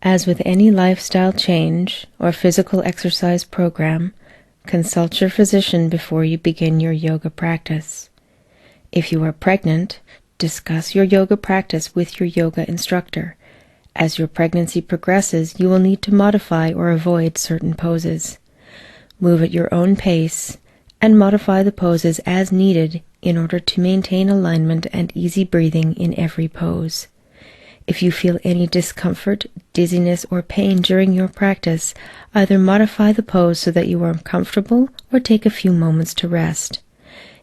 As with any lifestyle change or physical exercise program, consult your physician before you begin your yoga practice. If you are pregnant, discuss your yoga practice with your yoga instructor. As your pregnancy progresses, you will need to modify or avoid certain poses. Move at your own pace and modify the poses as needed in order to maintain alignment and easy breathing in every pose. If you feel any discomfort, dizziness, or pain during your practice, either modify the pose so that you are comfortable or take a few moments to rest.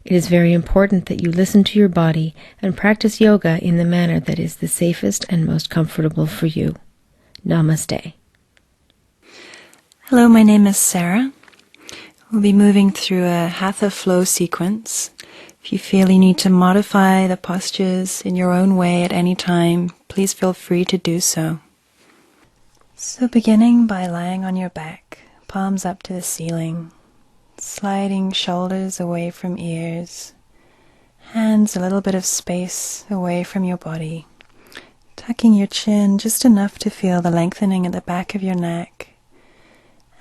It is very important that you listen to your body and practice yoga in the manner that is the safest and most comfortable for you. Namaste. Hello, my name is Sarah. We'll be moving through a Hatha flow sequence. If you feel you need to modify the postures in your own way at any time, please feel free to do so. So beginning by lying on your back, palms up to the ceiling, sliding shoulders away from ears, hands a little bit of space away from your body, tucking your chin just enough to feel the lengthening at the back of your neck,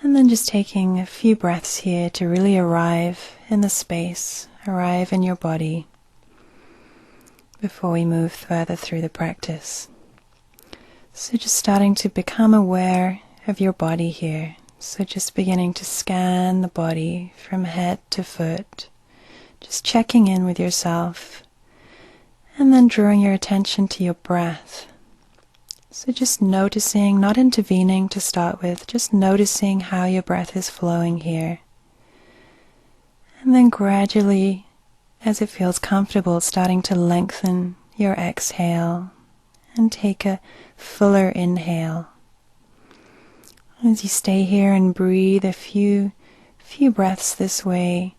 and then just taking a few breaths here to really arrive in the space, arrive in your body before we move further through the practice. So just starting to become aware of your body here. So just beginning to scan the body from head to foot, just checking in with yourself, and then drawing your attention to your breath. So just noticing, not intervening to start with, just noticing how your breath is flowing here. And then gradually, as it feels comfortable, starting to lengthen your exhale and take a fuller inhale. As you stay here and breathe a few breaths this way,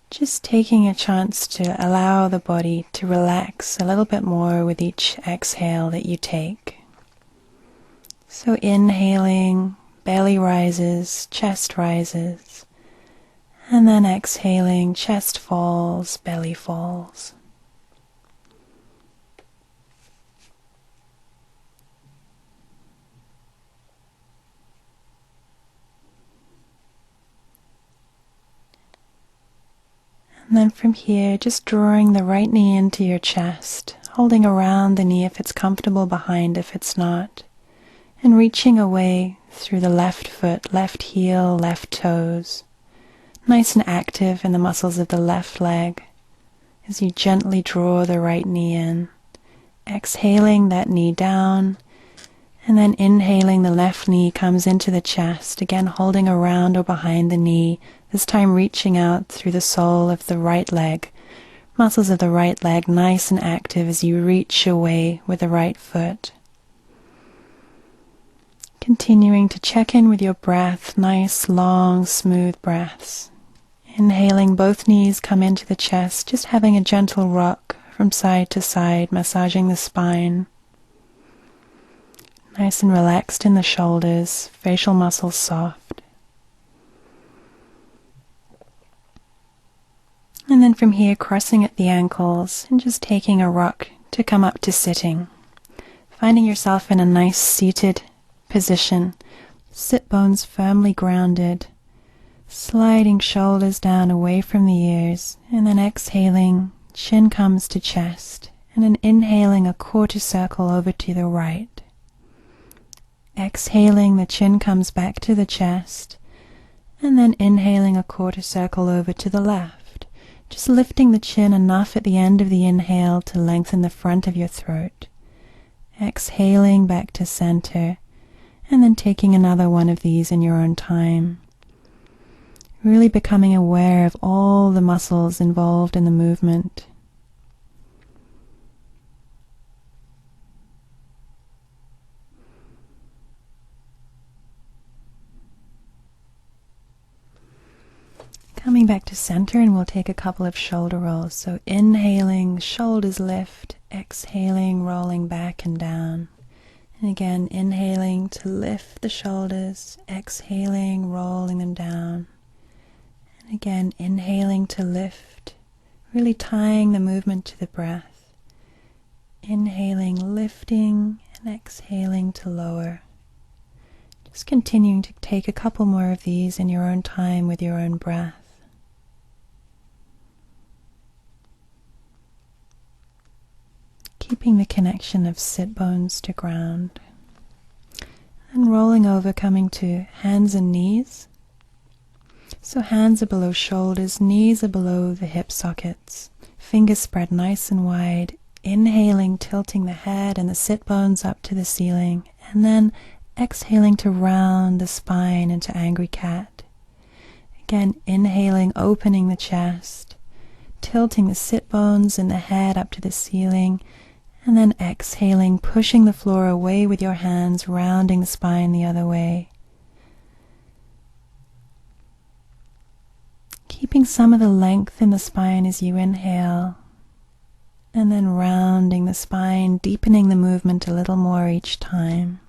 just taking a chance to allow the body to relax a little bit more with each exhale that you take. So inhaling, belly rises, chest rises, and then exhaling, chest falls, belly falls. And then from here, just drawing the right knee into your chest, holding around the knee if it's comfortable, behind if it's not, and reaching away through the left foot, left heel, left toes, nice and active in the muscles of the left leg as you gently draw the right knee in, exhaling that knee down, and then inhaling the left knee comes into the chest, again holding around or behind the knee, this time reaching out through the sole of the right leg, muscles of the right leg nice and active as you reach away with the right foot. Continuing to check in with your breath, nice, long, smooth breaths. Inhaling, both knees come into the chest, just having a gentle rock from side to side, massaging the spine. Nice and relaxed in the shoulders, facial muscles soft. And then from here, crossing at the ankles and just taking a rock to come up to sitting. Finding yourself in a nice seated position, sit bones firmly grounded, sliding shoulders down away from the ears, and then exhaling, chin comes to chest, and then inhaling a quarter circle over to the right. Exhaling, the chin comes back to the chest, and then inhaling a quarter circle over to the left, just lifting the chin enough at the end of the inhale to lengthen the front of your throat. Exhaling back to center, and then taking another one of these in your own time. Really becoming aware of all the muscles involved in the movement. Coming back to center, and we'll take a couple of shoulder rolls. So inhaling, shoulders lift, exhaling, rolling back and down. And again, inhaling to lift the shoulders, exhaling, rolling them down. And again, inhaling to lift, really tying the movement to the breath. Inhaling, lifting, and exhaling, exhaling to lower. Just continuing to take a couple more of these in your own time with your own breath. Keeping the connection of sit bones to ground. And rolling over, coming to hands and knees. So hands are below shoulders, knees are below the hip sockets. Fingers spread nice and wide. Inhaling, tilting the head and the sit bones up to the ceiling. And then exhaling to round the spine into angry cat. Again, inhaling, opening the chest. Tilting the sit bones and the head up to the ceiling. And then exhaling, pushing the floor away with your hands, rounding the spine the other way. Keeping some of the length in the spine as you inhale, and then rounding the spine, deepening the movement a little more each time.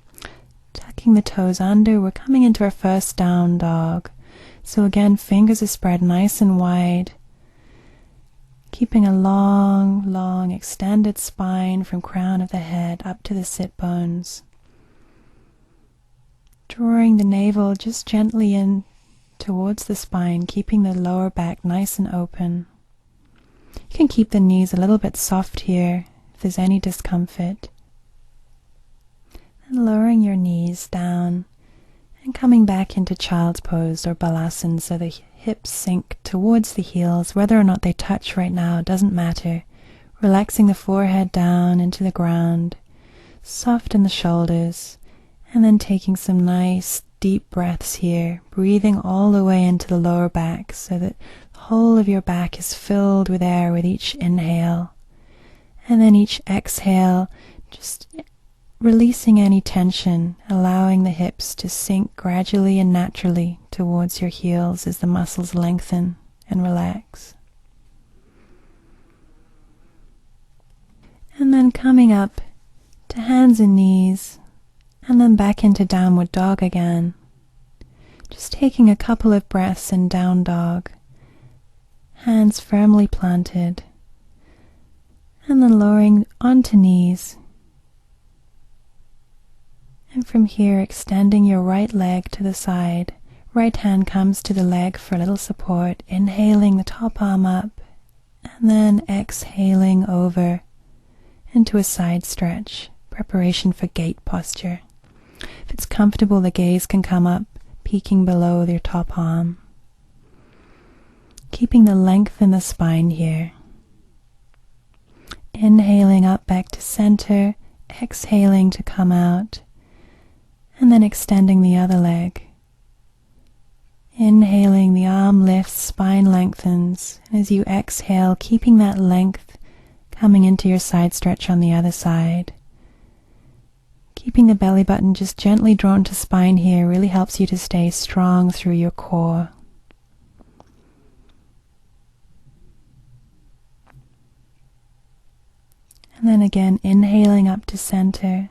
Tucking the toes under, we're coming into our first down dog. So again, fingers are spread nice and wide. Keeping a long extended spine from crown of the head up to the sit bones. Drawing the navel just gently in towards the spine, keeping the lower back nice and open. You can keep the knees a little bit soft here if there's any discomfort. And lowering your knees down and coming back into child's pose or balasana, so the hips sink towards the heels. Whether or not they touch right now doesn't matter. Relaxing the forehead down into the ground, soften the shoulders, and then taking some nice deep breaths here, breathing all the way into the lower back so that the whole of your back is filled with air with each inhale. And then each exhale, just releasing any tension, allowing the hips to sink gradually and naturally towards your heels as the muscles lengthen and relax. And then coming up to hands and knees, and then back into downward dog again. Just taking a couple of breaths in down dog, hands firmly planted, and then lowering onto knees. And from here, extending your right leg to the side. Right hand comes to the leg for a little support, inhaling the top arm up, and then exhaling over into a side stretch, preparation for gate posture. If it's comfortable, the gaze can come up, peeking below your top arm. Keeping the length in the spine here. Inhaling up back to center, exhaling to come out, and then extending the other leg. Inhaling, the arm lifts, spine lengthens, and as you exhale, keeping that length coming into your side stretch on the other side. Keeping the belly button just gently drawn to spine here really helps you to stay strong through your core. And then again, inhaling up to center,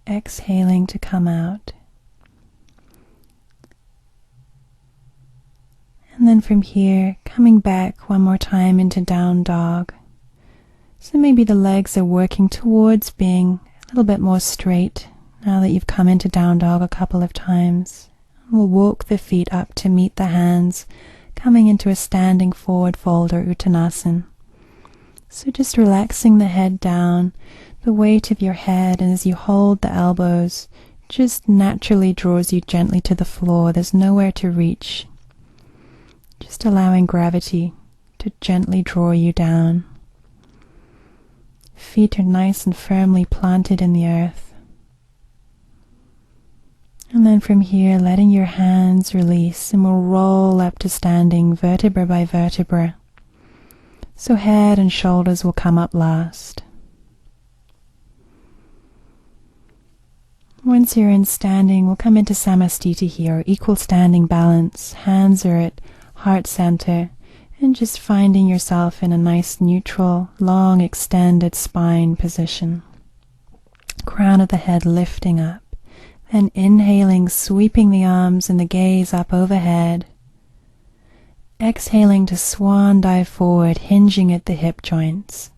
exhaling to come out. And then from here, coming back one more time into down dog. So maybe the legs are working towards being a little bit more straight now that you've come into down dog a couple of times. We'll walk the feet up to meet the hands, coming into a standing forward fold or Uttanasana. So just relaxing the head down, the weight of your head, and as you hold the elbows, just naturally draws you gently to the floor. There's nowhere to reach. Just allowing gravity to gently draw you down. Feet are nice and firmly planted in the earth. And then from here, letting your hands release, and we'll roll up to standing vertebra by vertebra. So head and shoulders will come up last. Once you're in standing, we'll come into Samastiti here, equal standing balance. Hands are at heart center, and just finding yourself in a nice neutral, long extended spine position. Crown of the head lifting up. Then inhaling, sweeping the arms and the gaze up overhead. Exhaling to swan dive forward, hinging at the hip joints.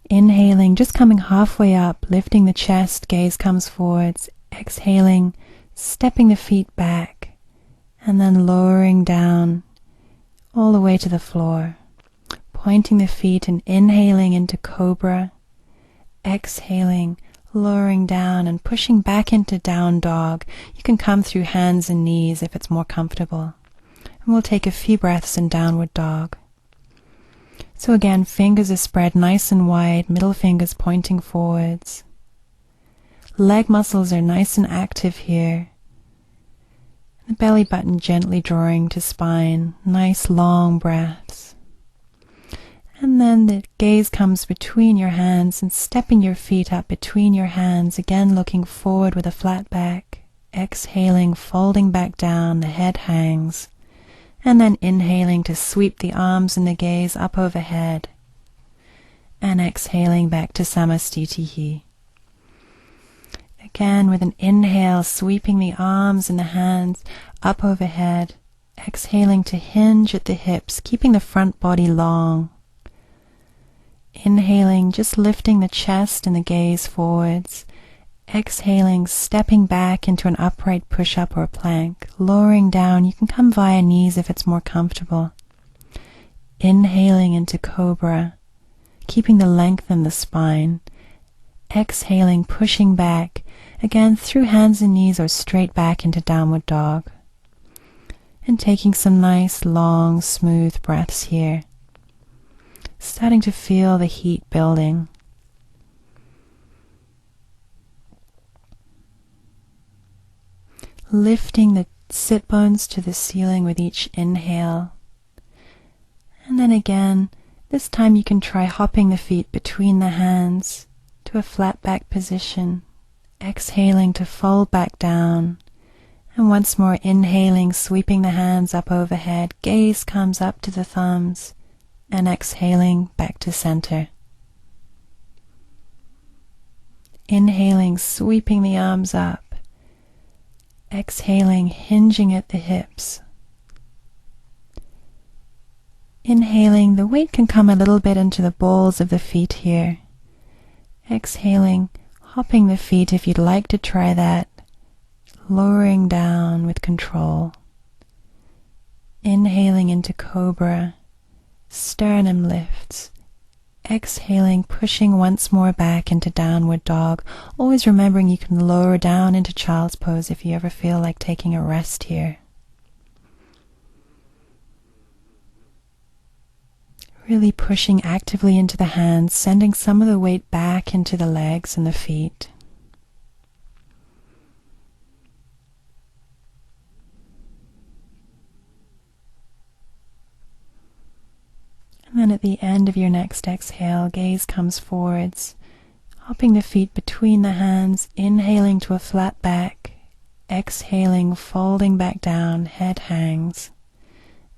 Inhaling, just coming halfway up, lifting the chest, gaze comes forwards. Exhaling, stepping the feet back, and then lowering down all the way to the floor. Pointing the feet and inhaling into cobra. Exhaling, lowering down and pushing back into down dog. You can come through hands and knees if it's more comfortable. And we'll take a few breaths in downward dog. So again, fingers are spread nice and wide, middle fingers pointing forwards. Leg muscles are nice and active here. The belly button gently drawing to spine, nice long breaths. And then the gaze comes between your hands and stepping your feet up between your hands, again looking forward with a flat back. Exhaling, folding back down, the head hangs. And then inhaling to sweep the arms and the gaze up overhead. And exhaling back to Samastitihi. Again with an inhale, sweeping the arms and the hands up overhead. Exhaling to hinge at the hips, keeping the front body long. Inhaling, just lifting the chest and the gaze forwards. Exhaling, stepping back into an upright push-up or plank. Lowering down, you can come via knees if it's more comfortable. Inhaling into cobra, keeping the length in the spine. Exhaling, pushing back, again through hands and knees or straight back into downward dog. And taking some nice, long, smooth breaths here. Starting to feel the heat building. Lifting the sit bones to the ceiling with each inhale. And then again, this time you can try hopping the feet between the hands to a flat back position. Exhaling to fold back down. And once more inhaling, sweeping the hands up overhead. Gaze comes up to the thumbs. And exhaling back to center. Inhaling, sweeping the arms up. Exhaling, hinging at the hips. Inhaling, the weight can come a little bit into the balls of the feet here. Exhaling, hopping the feet if you'd like to try that. Lowering down with control. Inhaling into cobra. Sternum lifts. Exhaling, pushing once more back into downward dog. Always remembering you can lower down into child's pose if you ever feel like taking a rest here. Really pushing actively into the hands, sending some of the weight back into the legs and the feet. And then at the end of your next exhale, gaze comes forwards, hopping the feet between the hands, inhaling to a flat back, exhaling, folding back down, head hangs.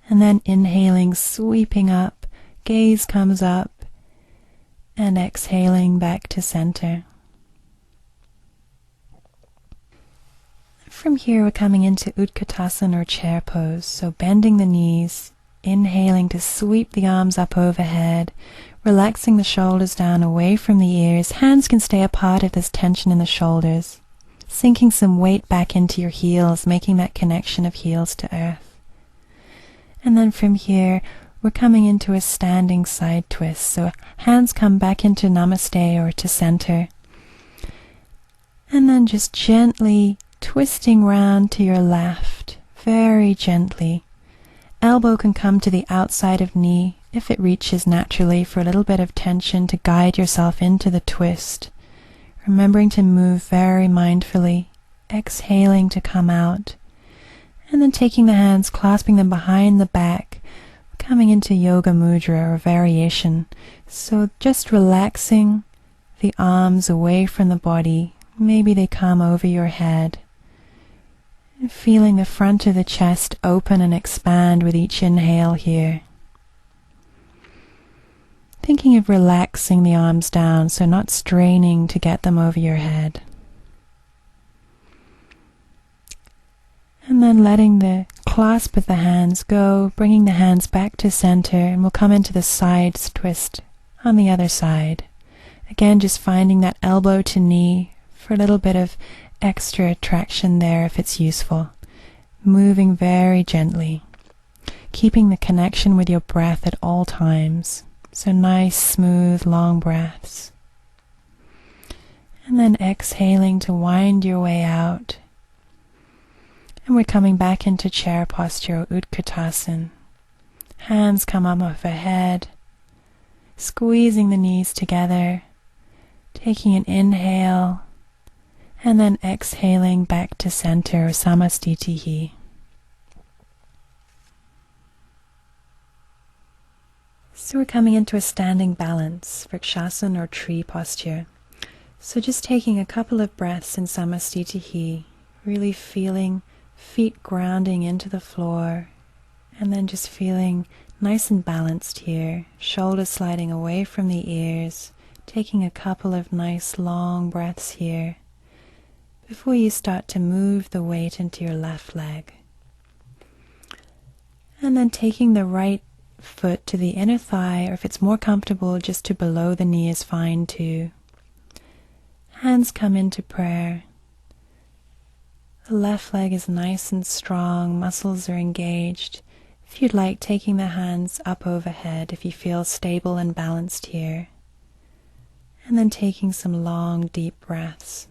And then inhaling, sweeping up, gaze comes up, and exhaling back to center. From here we're coming into Utkatasana or chair pose, so bending the knees, inhaling to sweep the arms up overhead, relaxing the shoulders down away from the ears. Hands can stay apart if there's tension in the shoulders. Sinking some weight back into your heels, making that connection of heels to earth. And then from here, we're coming into a standing side twist. So hands come back into Namaste or to center. And then just gently twisting round to your left, very gently. Elbow can come to the outside of knee if it reaches naturally for a little bit of tension to guide yourself into the twist. Remembering to move very mindfully, exhaling to come out. And then taking the hands, clasping them behind the back, coming into Yoga Mudra or variation. So just relaxing the arms away from the body. Maybe they come over your head. And feeling the front of the chest open and expand with each inhale here. Thinking of relaxing the arms down, so not straining to get them over your head. And then letting the clasp of the hands go, bringing the hands back to center, and we'll come into the sides twist on the other side. Again, just finding that elbow to knee for a little bit of extra traction there if it's useful. Moving very gently, keeping the connection with your breath at all times. So nice, smooth, long breaths. And then exhaling to wind your way out. And we're coming back into chair posture, Utkatasana. Hands come up overhead, squeezing the knees together, taking an inhale, and then exhaling back to center, Samastitihi. So we're coming into a standing balance, Vrikshasana or tree posture. So just taking a couple of breaths in Samastitihi, really feeling feet grounding into the floor, and then just feeling nice and balanced here, shoulders sliding away from the ears, taking a couple of nice long breaths here before you start to move the weight into your left leg. And then taking the right foot to the inner thigh, or if it's more comfortable, just to below the knee is fine too. Hands come into prayer. The left leg is nice and strong, muscles are engaged. If you'd like, taking the hands up overhead if you feel stable and balanced here. And then taking some long, deep breaths.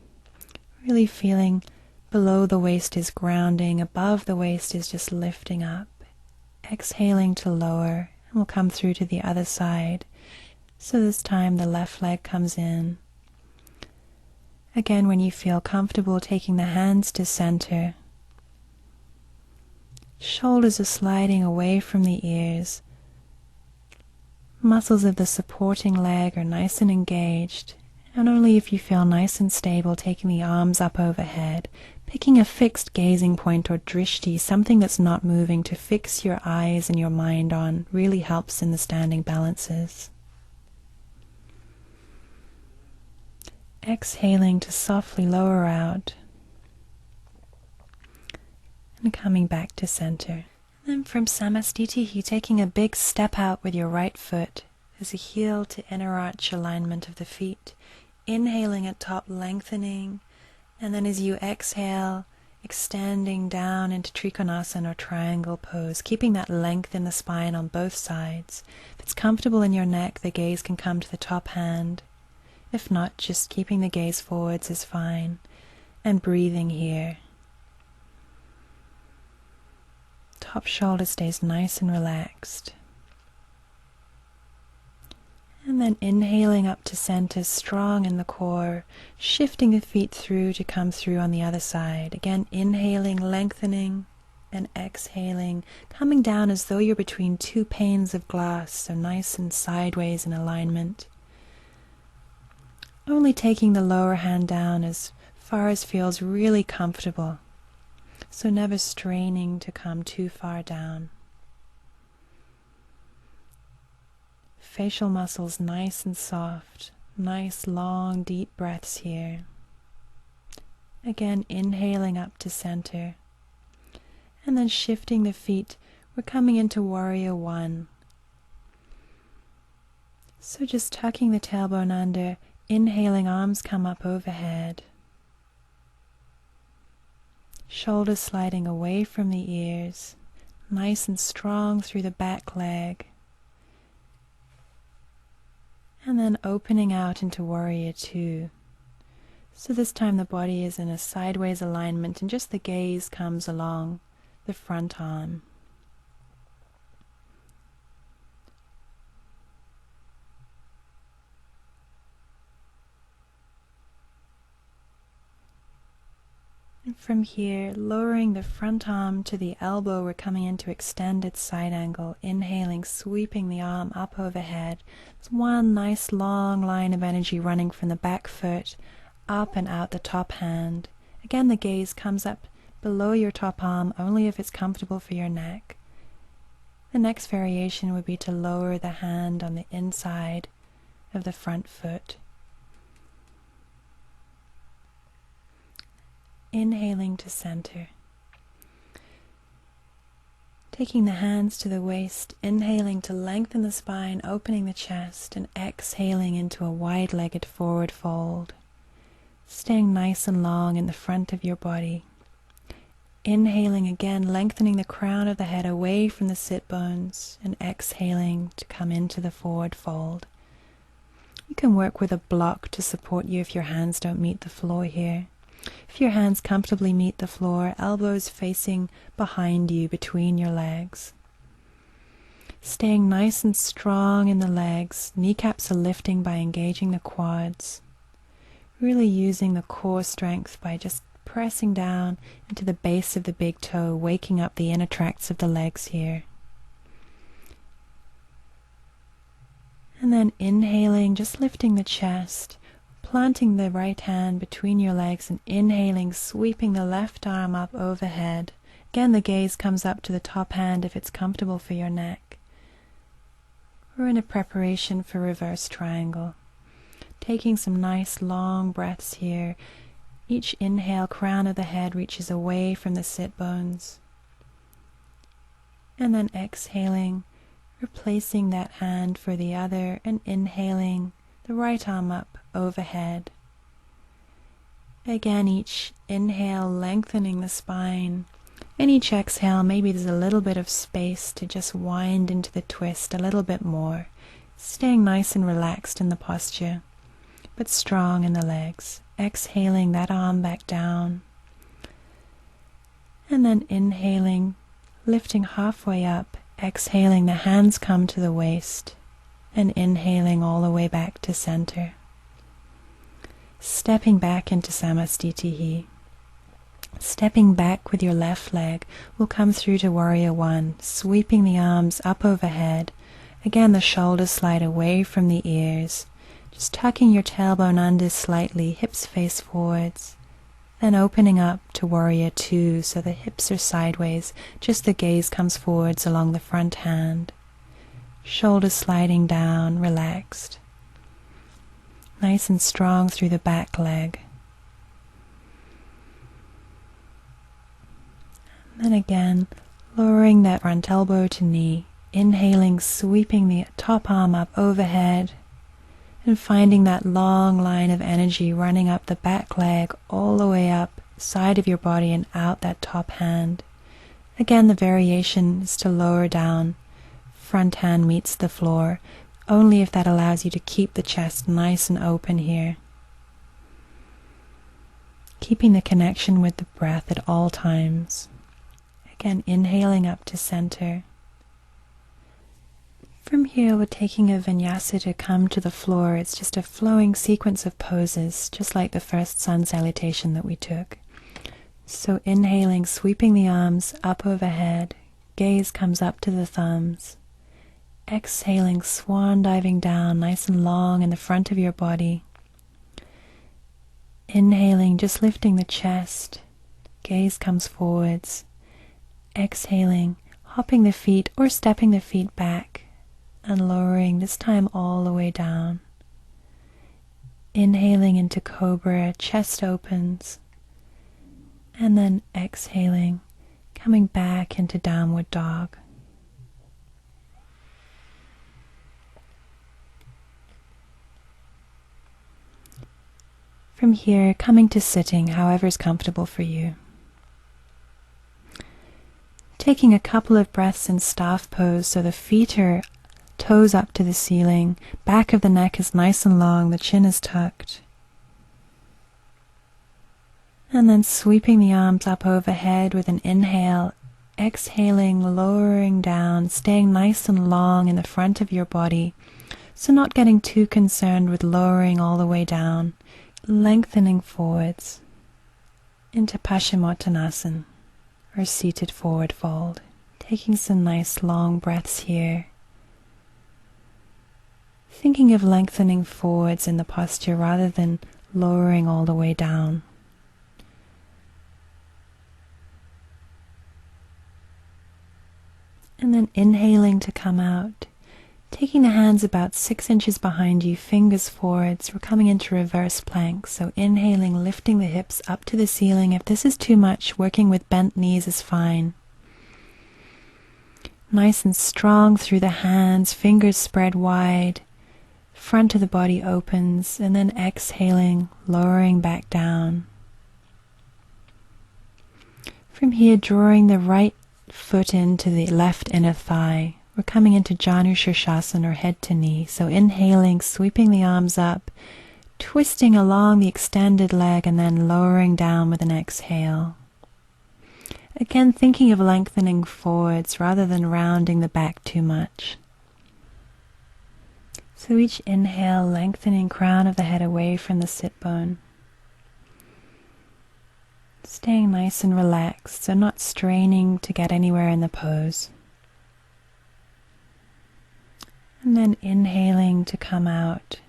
Really feeling below the waist is grounding, above the waist is just lifting up. Exhaling to lower, and we'll come through to the other side. So this time the left leg comes in. Again, when you feel comfortable, taking the hands to center. Shoulders are sliding away from the ears. Muscles of the supporting leg are nice and engaged. And only if you feel nice and stable, taking the arms up overhead, picking a fixed gazing point or drishti, something that's not moving, to fix your eyes and your mind on, really helps in the standing balances. Exhaling to softly lower out. And coming back to center. Then from Samastitihi, taking a big step out with your right foot as a heel to inner arch alignment of the feet. Inhaling at top, lengthening, and then as you exhale, extending down into Trikonasana or triangle pose, keeping that length in the spine on both sides. If it's comfortable in your neck, the gaze can come to the top hand. If not, just keeping the gaze forwards is fine. And breathing here. Top shoulder stays nice and relaxed. And then inhaling up to center, strong in the core, shifting the feet through to come through on the other side. Again, inhaling, lengthening, and exhaling, coming down as though you're between two panes of glass, so nice and sideways in alignment. Only taking the lower hand down as far as feels really comfortable, so never straining to come too far down. Facial muscles nice and soft, nice long deep breaths here. Again, inhaling up to center, and then shifting the feet. We're coming into Warrior One. So just tucking the tailbone under, inhaling, arms come up overhead. Shoulders sliding away from the ears, nice and strong through the back leg. And then opening out into Warrior Two. So this time the body is in a sideways alignment and just the gaze comes along the front arm. And from here, lowering the front arm to the elbow, we're coming into extended side angle. Inhaling, sweeping the arm up overhead. It's one nice long line of energy running from the back foot up and out the top hand. Again, the gaze comes up below your top arm, only if it's comfortable for your neck. The next variation would be to lower the hand on the inside of the front foot. Inhaling to center. Taking the hands to the waist, inhaling to lengthen the spine, opening the chest, and exhaling into a wide-legged forward fold. Staying nice and long in the front of your body. Inhaling again, lengthening the crown of the head away from the sit bones, and exhaling to come into the forward fold. You can work with a block to support you if your hands don't meet the floor here. If your hands comfortably meet the floor, elbows facing behind you between your legs. Staying nice and strong in the legs, kneecaps are lifting by engaging the quads. Really using the core strength by just pressing down into the base of the big toe, waking up the inner tracts of the legs here. And then inhaling, just lifting the chest, planting the right hand between your legs and inhaling, sweeping the left arm up overhead. Again, the gaze comes up to the top hand if it's comfortable for your neck. We're in a preparation for reverse triangle. Taking some nice long breaths here. Each inhale, crown of the head reaches away from the sit bones. And then exhaling, replacing that hand for the other and inhaling the right arm up overhead. Again, each inhale lengthening the spine, and each exhale maybe there's a little bit of space to just wind into the twist a little bit more, staying nice and relaxed in the posture, but strong in the legs. Exhaling that arm back down, and then inhaling, lifting halfway up, exhaling the hands come to the waist, and inhaling all the way back to center. Stepping back into Samastitihi. Stepping back with your left leg, we'll come through to Warrior One, sweeping the arms up overhead. Again, the shoulders slide away from the ears. Just tucking your tailbone under slightly, hips face forwards. Then opening up to Warrior Two, so the hips are sideways, just the gaze comes forwards along the front hand. Shoulders sliding down, relaxed. Nice and strong through the back leg. And then again, lowering that front elbow to knee, inhaling, sweeping the top arm up overhead, and finding that long line of energy running up the back leg all the way up side of your body and out that top hand. Again, the variation is to lower down. Front hand meets the floor, only if that allows you to keep the chest nice and open here. Keeping the connection with the breath at all times. Again, inhaling up to center. From here, we're taking a vinyasa to come to the floor. It's just a flowing sequence of poses, just like the first sun salutation that we took. So inhaling, sweeping the arms up overhead, gaze comes up to the thumbs. Exhaling, swan diving down, nice and long in the front of your body. Inhaling, just lifting the chest, gaze comes forwards. Exhaling, hopping the feet or stepping the feet back. And lowering, this time all the way down. Inhaling into Cobra, chest opens. And then exhaling, coming back into Downward Dog. From here, coming to sitting, however is comfortable for you. Taking a couple of breaths in staff pose so the feet are toes up to the ceiling, back of the neck is nice and long, the chin is tucked. And then sweeping the arms up overhead with an inhale, exhaling, lowering down, staying nice and long in the front of your body. So not getting too concerned with lowering all the way down, lengthening forwards into Paschimottanasana, or seated forward fold. Taking some nice long breaths here. Thinking of lengthening forwards in the posture rather than lowering all the way down. And then inhaling to come out. Taking the hands about 6 inches behind you, fingers forwards. We're coming into reverse plank. So inhaling, lifting the hips up to the ceiling. If this is too much, working with bent knees is fine. Nice and strong through the hands, fingers spread wide, front of the body opens, and then exhaling, lowering back down. From here, drawing the right foot into the left inner thigh. We're coming into Janu Shirshasana, or head to knee. So inhaling, sweeping the arms up, twisting along the extended leg, and then lowering down with an exhale. Again, thinking of lengthening forwards rather than rounding the back too much. So each inhale, lengthening crown of the head away from the sit bone. Staying nice and relaxed, so not straining to get anywhere in the pose. And then inhaling to come out.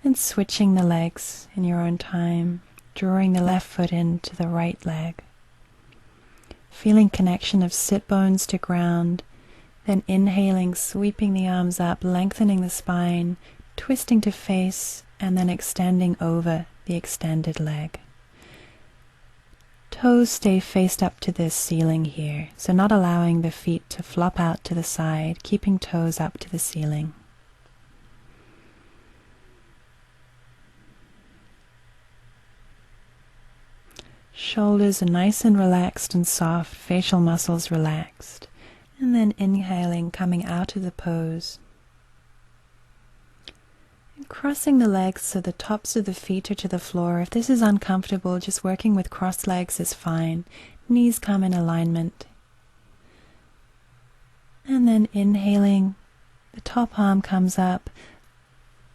And switching the legs in your own time, drawing the left foot into the right leg. Feeling connection of sit bones to ground, then inhaling, sweeping the arms up, lengthening the spine, twisting to face, and then extending over the extended leg. Toes stay faced up to this ceiling here, so not allowing the feet to flop out to the side, keeping toes up to the ceiling. Shoulders are nice and relaxed and soft, facial muscles relaxed. And then inhaling, coming out of the pose. And crossing the legs so the tops of the feet are to the floor. If this is uncomfortable, just working with crossed legs is fine. Knees come in alignment. And then inhaling, the top arm comes up,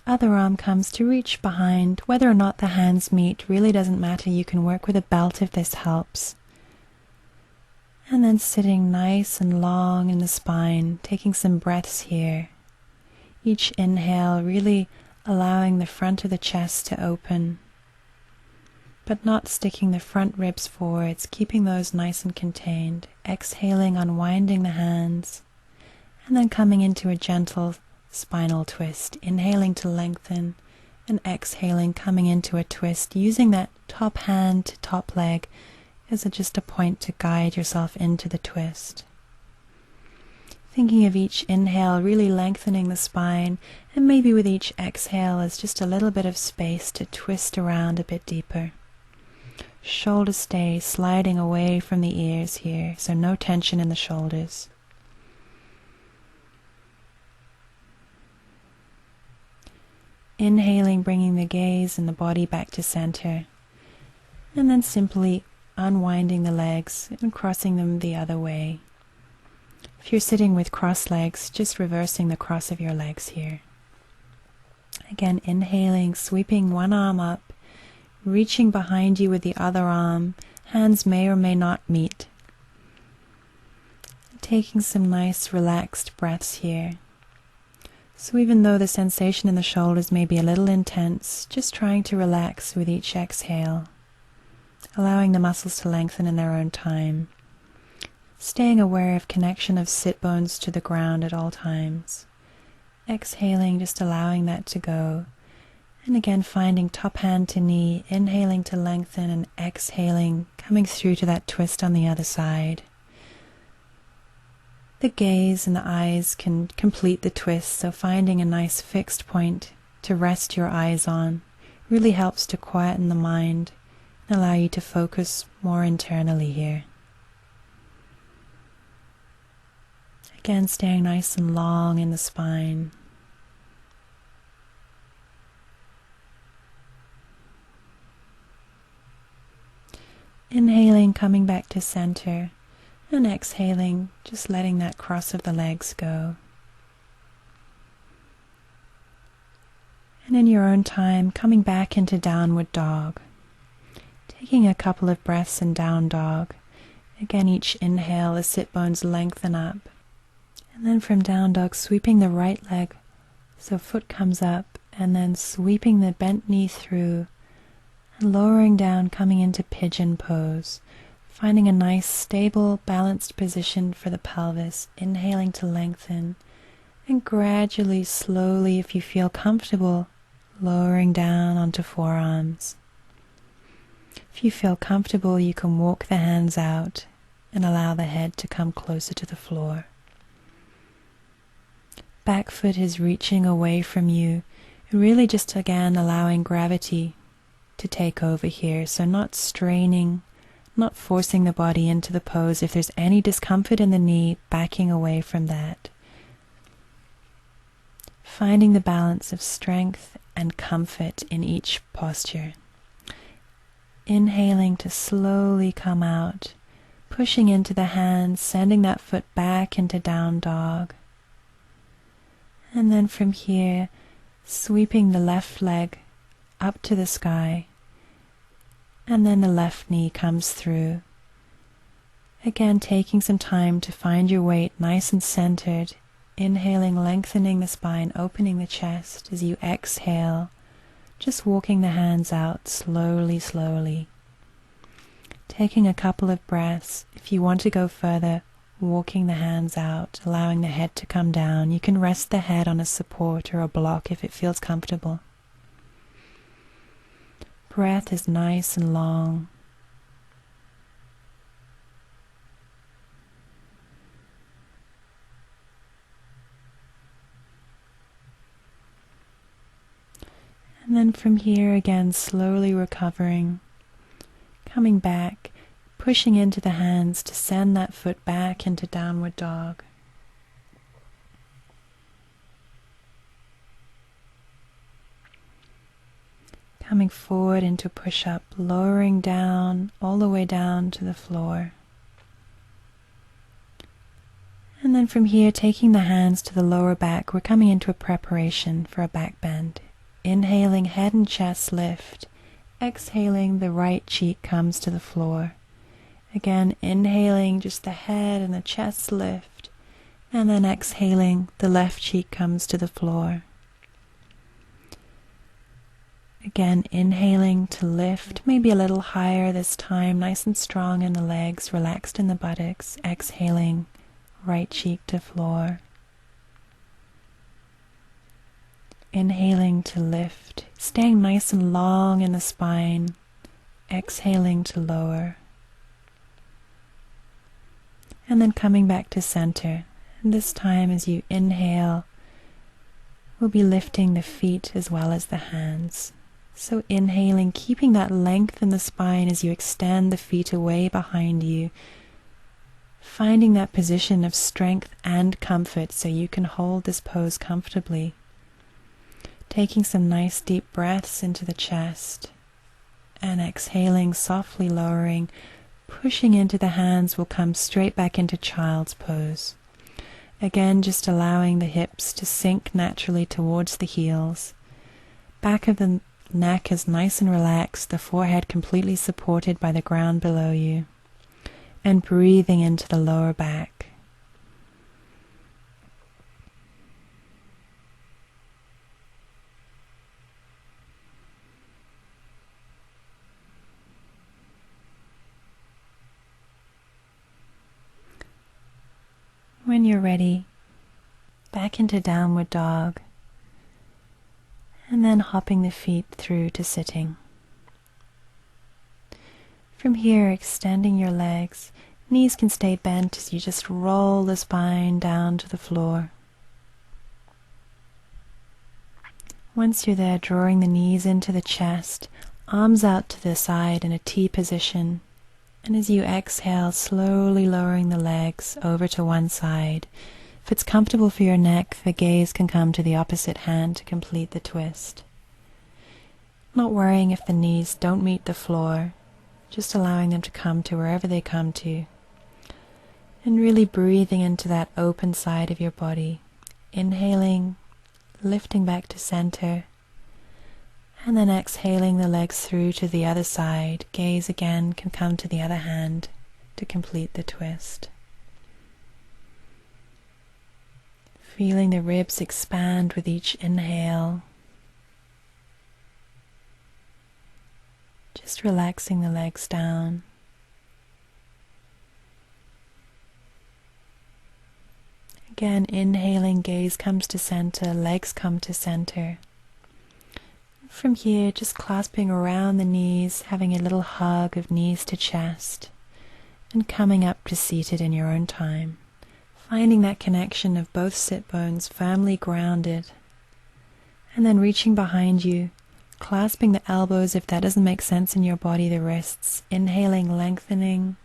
other arm comes to reach behind. Whether or not the hands meet really doesn't matter. You can work with a belt if this helps. And then sitting nice and long in the spine, taking some breaths here. Each inhale really allowing the front of the chest to open, but not sticking the front ribs forwards, keeping those nice and contained. Exhaling, unwinding the hands, and then coming into a gentle spinal twist. Inhaling to lengthen, and exhaling, coming into a twist, using that top hand to top leg as just a point to guide yourself into the twist. Thinking of each inhale really lengthening the spine, and maybe with each exhale as just a little bit of space to twist around a bit deeper. Shoulders stay sliding away from the ears here, so no tension in the shoulders. Inhaling, bringing the gaze and the body back to center, and then simply unwinding the legs and crossing them the other way. If you're sitting with crossed legs, just reversing the cross of your legs here. Again, inhaling, sweeping one arm up, reaching behind you with the other arm. Hands may or may not meet. Taking some nice relaxed breaths here. So even though the sensation in the shoulders may be a little intense, just trying to relax with each exhale. Allowing the muscles to lengthen in their own time. Staying aware of connection of sit bones to the ground at all times. Exhaling, just allowing that to go. And again, finding top hand to knee, inhaling to lengthen, and exhaling, coming through to that twist on the other side. The gaze and the eyes can complete the twist, so finding a nice fixed point to rest your eyes on really helps to quieten the mind and allow you to focus more internally here. Again, staying nice and long in the spine. Inhaling, coming back to center, and exhaling, just letting that cross of the legs go. And in your own time, coming back into downward dog. Taking a couple of breaths in down dog. Again, each inhale, the sit bones lengthen up. And then from down dog, sweeping the right leg, so foot comes up, and then sweeping the bent knee through, and lowering down, coming into pigeon pose. Finding a nice, stable, balanced position for the pelvis, inhaling to lengthen, and gradually, slowly, if you feel comfortable, lowering down onto forearms. If you feel comfortable, you can walk the hands out and allow the head to come closer to the floor. Back foot is reaching away from you, really just again allowing gravity to take over here. So not straining, not forcing the body into the pose. If there's any discomfort in the knee, backing away from that. Finding the balance of strength and comfort in each posture. Inhaling to slowly come out, pushing into the hands, sending that foot back into down dog. And then from here, sweeping the left leg up to the sky, and then the left knee comes through. Again, taking some time to find your weight nice and centered. Inhaling, lengthening the spine, opening the chest. As you exhale, just walking the hands out slowly, slowly. Taking a couple of breaths. If you want to go further, walking the hands out, allowing the head to come down. You can rest the head on a support or a block if it feels comfortable. Breath is nice and long. And then from here again, slowly recovering, coming back, pushing into the hands to send that foot back into downward dog. Coming forward into push-up, lowering down, all the way down to the floor. And then from here, taking the hands to the lower back, we're coming into a preparation for a back bend. Inhaling, head and chest lift. Exhaling, the right cheek comes to the floor. Again, inhaling, just the head and the chest lift. And then exhaling, the left cheek comes to the floor. Again, inhaling to lift, maybe a little higher this time, nice and strong in the legs, relaxed in the buttocks. Exhaling, right cheek to floor. Inhaling to lift, staying nice and long in the spine. Exhaling to lower. And then coming back to center. And this time as you inhale, we'll be lifting the feet as well as the hands. So inhaling, keeping that length in the spine as you extend the feet away behind you. Finding that position of strength and comfort so you can hold this pose comfortably. Taking some nice deep breaths into the chest. And exhaling, softly lowering, pushing into the hands, will come straight back into child's pose. Again, just allowing the hips to sink naturally towards the heels. Back of the neck is nice and relaxed, the forehead completely supported by the ground below you. And breathing into the lower back. When you're ready, back into downward dog, and then hopping the feet through to sitting. From here, extending your legs, knees can stay bent as you just roll the spine down to the floor. Once you're there, drawing the knees into the chest, arms out to the side in a T position. And as you exhale, slowly lowering the legs over to one side. If it's comfortable for your neck, the gaze can come to the opposite hand to complete the twist. Not worrying if the knees don't meet the floor, just allowing them to come to wherever they come to. And really breathing into that open side of your body. Inhaling, lifting back to center. And then exhaling the legs through to the other side. Gaze again can come to the other hand to complete the twist. Feeling the ribs expand with each inhale. Just relaxing the legs down. Again, inhaling, gaze comes to center, legs come to center. From here, just clasping around the knees, having a little hug of knees to chest. and coming up to seated in your own time, finding that connection of both sit bones firmly grounded, and then reaching behind you, clasping the elbows if that doesn't make sense in your body, the wrists, inhaling, lengthening,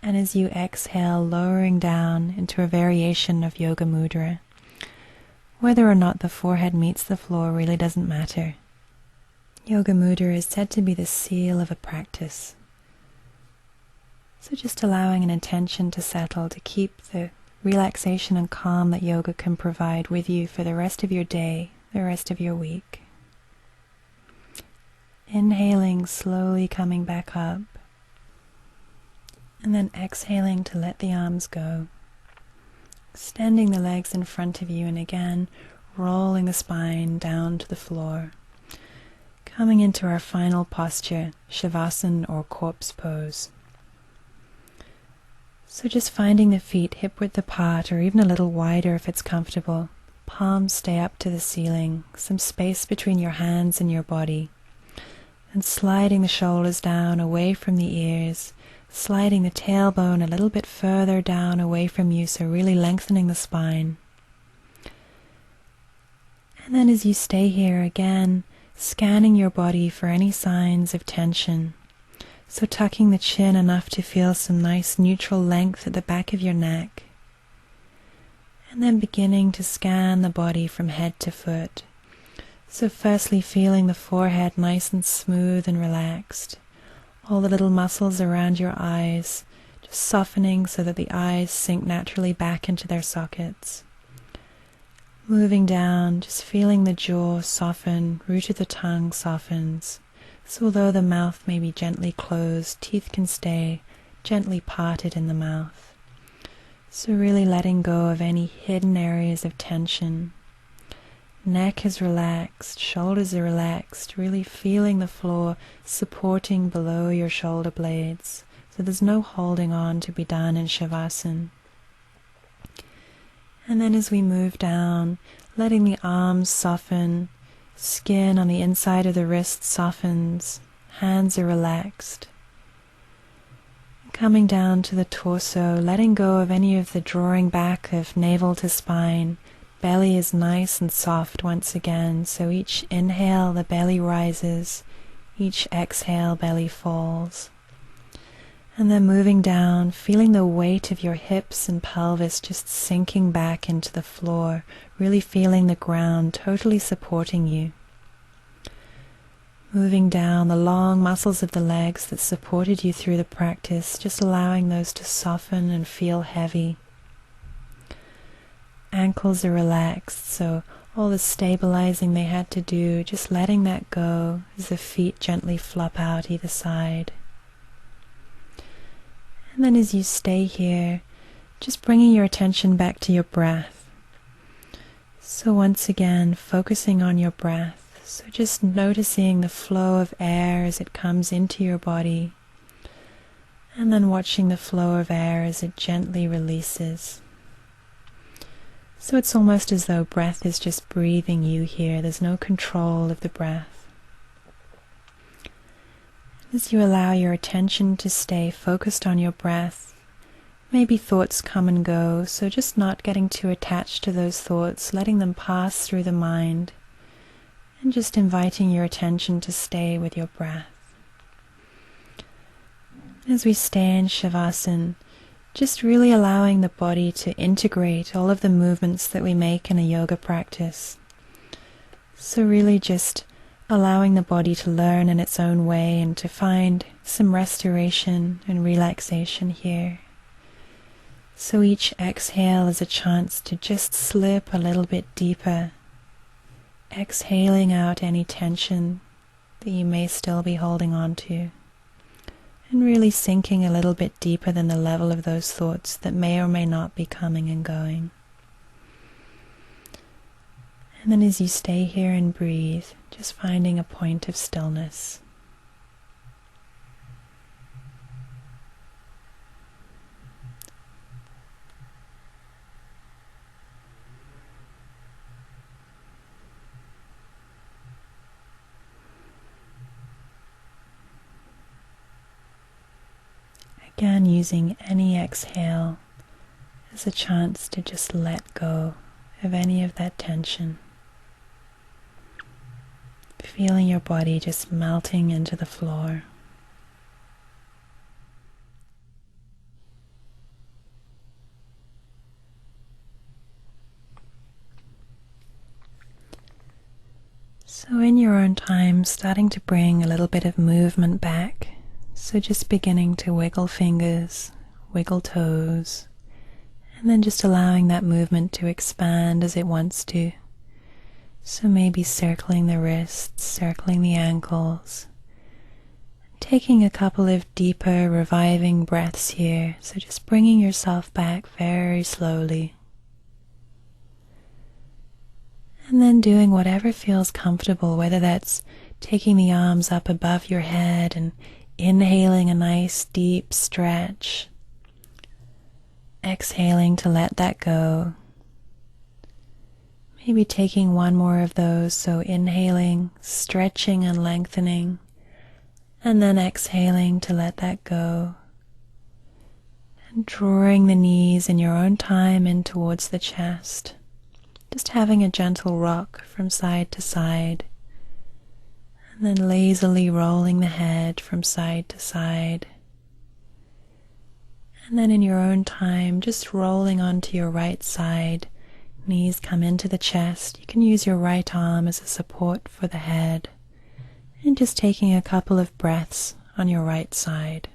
and as you exhale, lowering down into a variation of Yoga Mudra. Whether or not the forehead meets the floor really doesn't matter. Yoga Mudra is said to be the seal of a practice. So just allowing an intention to settle, to keep the relaxation and calm that yoga can provide with you for the rest of your day, the rest of your week. Inhaling, slowly coming back up, and then exhaling to let the arms go. Extending the legs in front of you, and again, rolling the spine down to the floor. Coming into our final posture, Shavasana or corpse pose. So just finding the feet hip-width apart or even a little wider if it's comfortable. Palms stay up to the ceiling, some space between your hands and your body. And sliding the shoulders down away from the ears, sliding the tailbone a little bit further down away from you, so really lengthening the spine. And then as you stay here again, scanning your body for any signs of tension. So tucking the chin enough to feel some nice neutral length at the back of your neck. And then beginning to scan the body from head to foot. So firstly feeling the forehead nice and smooth and relaxed. All the little muscles around your eyes just softening so that the eyes sink naturally back into their sockets. Moving down, just feeling the jaw soften, root of the tongue softens. So although the mouth may be gently closed, teeth can stay gently parted in the mouth. So really letting go of any hidden areas of tension. Neck is relaxed, shoulders are relaxed, really feeling the floor supporting below your shoulder blades. So there's no holding on to be done in Shavasana. And then as we move down, letting the arms soften, skin on the inside of the wrist softens, hands are relaxed. Coming down to the torso, letting go of any of the drawing back of navel to spine. Belly is nice and soft once again, so each inhale the belly rises, each exhale belly falls. And then moving down, feeling the weight of your hips and pelvis just sinking back into the floor, really feeling the ground totally supporting you. Moving down the long muscles of the legs that supported you through the practice, just allowing those to soften and feel heavy. Ankles are relaxed, so all the stabilizing they had to do, just letting that go as the feet gently flop out either side. And then as you stay here, just bringing your attention back to your breath. So once again, focusing on your breath. So just noticing the flow of air as it comes into your body, and then watching the flow of air as it gently releases. So it's almost as though breath is just breathing you here. There's no control of the breath. As you allow your attention to stay focused on your breath, maybe thoughts come and go, so just not getting too attached to those thoughts, letting them pass through the mind, and just inviting your attention to stay with your breath. As we stay in Shavasana, just really allowing the body to integrate all of the movements that we make in a yoga practice. So really just allowing the body to learn in its own way and to find some restoration and relaxation here. So each exhale is a chance to just slip a little bit deeper, exhaling out any tension that you may still be holding on to, and really sinking a little bit deeper than the level of those thoughts that may or may not be coming and going. And then as you stay here and breathe, just finding a point of stillness. again, using any exhale as a chance to just let go of any of that tension. Feeling your body just melting into the floor. So in your own time, starting to bring a little bit of movement back. So just beginning to wiggle fingers, wiggle toes, and then just allowing that movement to expand as it wants to. So maybe circling the wrists, circling the ankles, taking a couple of deeper, reviving breaths here. So just bringing yourself back very slowly. And then doing whatever feels comfortable, whether that's taking the arms up above your head and inhaling a nice deep stretch, exhaling to let that go. Maybe taking one more of those, so inhaling, stretching and lengthening, and then exhaling to let that go. And drawing the knees in your own time in towards the chest. Just having a gentle rock from side to side, and then lazily rolling the head from side to side. And then in your own time, just rolling onto your right side, knees come into the chest. You can use your right arm as a support for the head, and just taking a couple of breaths on your right side.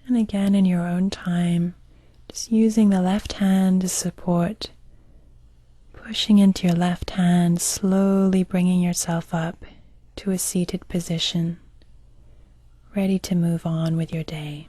And again, in your own time, just using the left hand as support, pushing into your left hand, slowly bringing yourself up to a seated position, ready to move on with your day.